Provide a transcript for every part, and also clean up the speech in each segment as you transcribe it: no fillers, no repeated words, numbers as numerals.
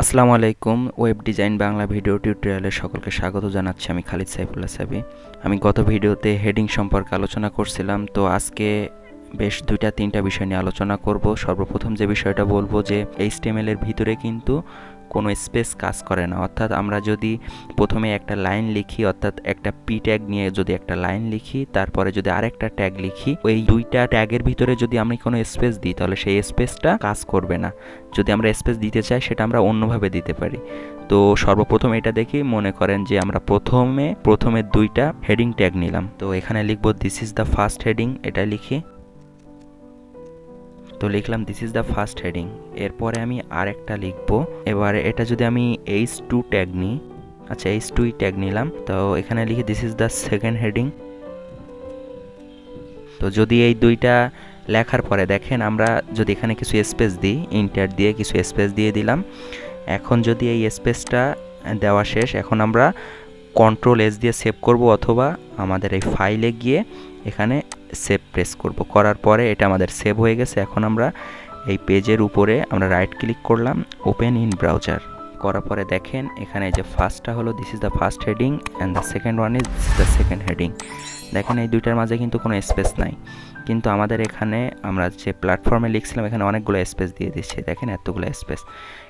আসসালামু আলাইকুম web design Bangla video টিউটোরিয়ালে সকলকে স্বাগত জানাচ্ছি। আমি খালিদ সাইফুল্লাহ সাবি। আমি গত ভিডিওতে হেডিং সম্পর্কে আলোচনা করছিলাম, তো আজকে বেশ দুইটা তিনটা বিষয় নিয়ে আলোচনা করব। সর্বপ্রথম যে বিষয়টা বলবো যে HTML এর ভিতরে কিন্তু কোনো স্পেস কাজ করে না, অর্থাৎ আমরা যদি প্রথমে একটা লাইন লিখি, অর্থাৎ একটা পি ট্যাগ নিয়ে যদি একটা লাইন লিখি, তারপরে যদি আরেকটা ট্যাগ লিখি, ওই দুইটা ট্যাগের ভিতরে যদি আমি কোনো স্পেস দিই তাহলে সেই স্পেসটা কাজ করবে না। যদি আমরা স্পেস দিতে চাই সেটা আমরা অন্যভাবে দিতে পারি। তো সর্বপ্রথম এটা দেখি, মনে করেন যে আমরা প্রথমে দুইটা হেডিং ট্যাগ নিলাম। তো এখানে লিখবো this is the first heading, এটা লিখি। তো লিখলাম this is the first heading. এরপরে আমি আরেকটা লিখবো। এবারে এটা যদি আমি H2 ট্যাগ নিই, আচ্ছা H2 ট্যাগ নিলাম, তো এখানে লিখি this is the second heading. তো যদি এই দুইটা লেখার পরে দেখেন, আমরা যদি এখানে কিছু স্পেস দিই, ইন্টার দিয়ে কিছু স্পেস দিয়ে দিলাম। এখন যদি এই স্পেসটা দেওয়া শেষ, এখন আমরা Ctrl+S দিয়ে সেভ করব, অথবা আমাদের এই ফাইলে গিয়ে এখানে সেভ প্রেস করব। করার পরে এটা আমাদের সেভ হয়ে গেছে। এখন আমরা এই পেজের উপরে আমরা রাইট ক্লিক করলাম, ওপেন ইন ব্রাউজার। করার পরে দেখেন এখানে যে ফার্স্টটা হলো this is the first heading and the second one is this is the second heading. দেখেন এই দুইটার মাঝে কিন্তু কোনো স্পেস নাই, কিন্তু আমাদের এখানে আমরা যে প্ল্যাটফর্মে লিখছিলাম এখানে অনেকগুলো স্পেস দিয়ে দিচ্ছি। দেখেন এতগুলো স্পেস,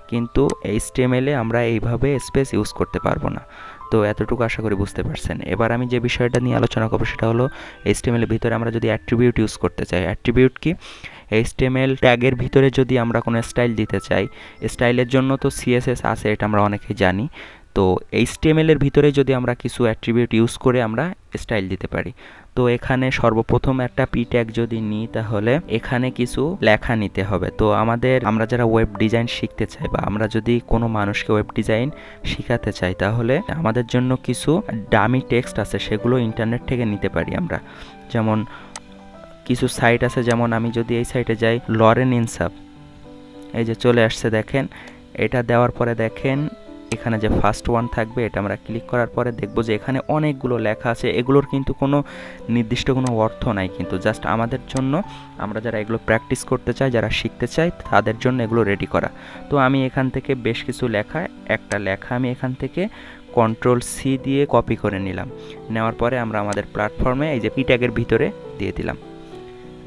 কিন্তু HTML-এ আমরা এইভাবে স্পেস ইউজ করতে পারবো না। তো এতটুকু আশা করি বুঝতে পারছেন। এবার আমি যে বিষয়টা নিয়ে আলোচনা করবো সেটা হলো HTML-এর ভিতরে আমরা যদি অ্যাট্রিবিউট ইউজ করতে চাই। অ্যাট্রিবিউট কি? HTML ট্যাগের ভিতরে যদি আমরা কোনো স্টাইল দিতে চাই, স্টাইলের জন্য তো CSS আছে, এটা আমরা অনেকেই জানি। তো HTML-এর ভিতরে যদি আমরা কিছু অ্যাট্রিবিউট ইউজ করে আমরা স্টাইল দিতে পারি। তো এখানে সর্বপ্রথম একটা পি ট্যাগ যদি নিই, তাহলে এখানে কিছু লেখা নিতে হবে। তো আমরা যারা ওয়েব ডিজাইন শিখতে চাই, বা আমরা যদি কোনো মানুষকে ওয়েব ডিজাইন শেখাতে চাই, তাহলে আমাদের জন্য কিছু ডামি টেক্সট আছে, সেগুলো ইন্টারনেট থেকে নিতে পারি আমরা। যেমন কিছু সাইট আছে, যেমন আমি যদি এই সাইটে যাই, লরেন ইনসাফ, এই যে চলে আসছে। দেখেন এটা দেওয়ার পরে দেখেন এখানে যে ফার্স্ট ওয়ান থাকবে, এটা আমরা ক্লিক করার পরে দেখব যে এখানে অনেকগুলো লেখা আছে। এগুলোর কিন্তু কোনো নির্দিষ্ট কোনো অর্থ নাই, কিন্তু জাস্ট আমাদের জন্য, আমরা যারা এগুলো প্র্যাকটিস করতে চাই, যারা শিখতে চাই, তাদের জন্য এগুলো রেডি করা। তো আমি এখান থেকে বেশ কিছু একটা লেখা আমি এখান থেকে Ctrl+C দিয়ে কপি করে নিলাম। নেওয়ার পরে আমরা আমাদের প্ল্যাটফর্মে এই যে পি ট্যাগের ভিতরে দিয়ে দিলাম।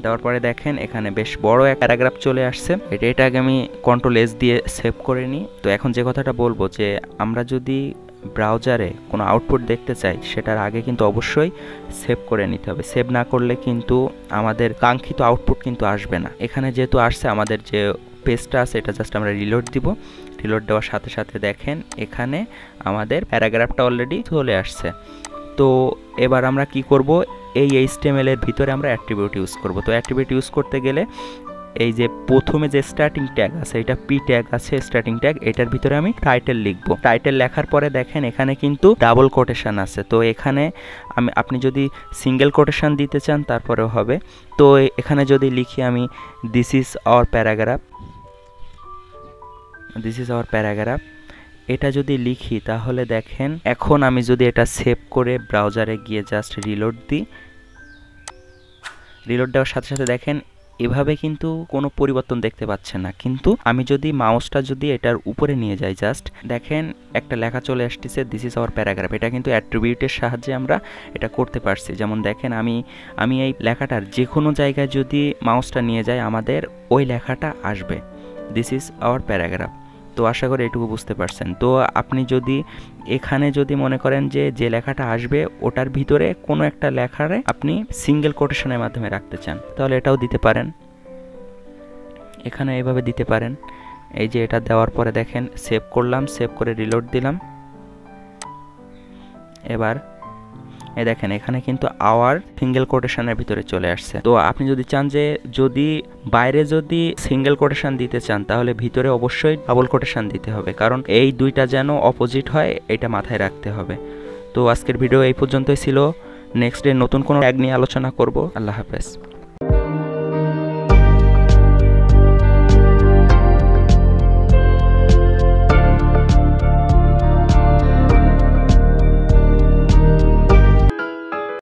দেওয়ার পরে দেখেন এখানে বেশ বড় এক প্যারাগ্রাফ চলে আসছে। এটাকে আমি Ctrl+S দিয়ে সেভ করে নিই। তো এখন যে কথাটা বলবো, যে আমরা যদি ব্রাউজারে কোনো আউটপুট দেখতে চাই, সেটার আগে কিন্তু অবশ্যই সেভ করে নিতে হবে। সেভ না করলে কিন্তু আমাদের কাঙ্ক্ষিত আউটপুট কিন্তু আসবে না। এখানে যেহেতু আসছে, আমাদের যে পেজটা আছে এটা জাস্ট আমরা রিলোড দিব। রিলোড দেওয়ার সাথে সাথে দেখেন এখানে আমাদের প্যারাগ্রাফটা অলরেডি চলে আসছে। তো এবার আমরা কি করব, এই HTML এর ভিতরে আমরা অ্যাট্রিবিউট ইউজ করব। তো অ্যাট্রিবিউট ইউজ করতে গেলে এই যে প্রথমে যে স্টার্টিং ট্যাগ আছে, এটা পি ট্যাগ আছে, স্টার্টিং ট্যাগ, এটার ভিতরে আমি টাইটেল লিখব। টাইটেল লেখার পরে দেখেন এখানে কিন্তু ডাবল কোটেশন আছে। তো এখানে আপনি যদি সিঙ্গেল কোটেশন দিতে চান তারপরেও হবে। তো এখানে যদি লিখি আমি this is our paragraph, this is our paragraph, এটা যদি লিখি, তাহলে দেখেন এখন আমি যদি এটা সেভ করে ব্রাউজারে গিয়ে জাস্ট রিলোড দিই, রিলোড দেওয়ার সাথে সাথে দেখেন এভাবে কিন্তু কোনো পরিবর্তন দেখতে পাচ্ছেন না। কিন্তু আমি যদি মাউসটা যদি এটার উপরে নিয়ে যাই, জাস্ট দেখেন একটা লেখা চলে আসতেছে দিস ইজ আওয়ার প্যারাগ্রাফ। এটা কিন্তু অ্যাট্রিবিউটের সাহায্যে আমরা এটা করতে পারছি। যেমন দেখেন আমি এই লেখাটার যে কোনো জায়গায় যদি মাউসটা নিয়ে যাই, আমাদের ওই লেখাটা আসবে, দিস ইজ আওয়ার প্যারাগ্রাফ। তো আশা করি এটুকু বুঝতে পারছেন। তো আপনি যদি এখানে যদি মনে করেন যে লেখাটা আসবে ওটার ভিতরে কোনো একটা লেখারে আপনি সিঙ্গেল কোটেশনের মাধ্যমে রাখতে চান, তাহলে এটাও দিতে পারেন, এখানে এইভাবে দিতে পারেন। এই যে এটা দেওয়ার পরে দেখেন সেভ করলাম, সেভ করে রিলোড দিলাম। এবার এই দেখেন এখানে কিন্তু আওয়ার সিঙ্গেল কোটেশনের ভিতরে চলে আসছে। তো আপনি যদি চান যে যদি বাইরে যদি সিঙ্গেল কোটেশন দিতে চান, তাহলে ভিতরে অবশ্যই ডাবল কোটেশন দিতে হবে, কারণ এই দুইটা যেন অপোজিট হয়, এটা মাথায় রাখতে হবে। তো আজকের ভিডিও এই পর্যন্তই ছিল। নেক্সট ডে নতুন কোনো ট্যাগ নিয়ে আলোচনা করব। আল্লাহ হাফেজ।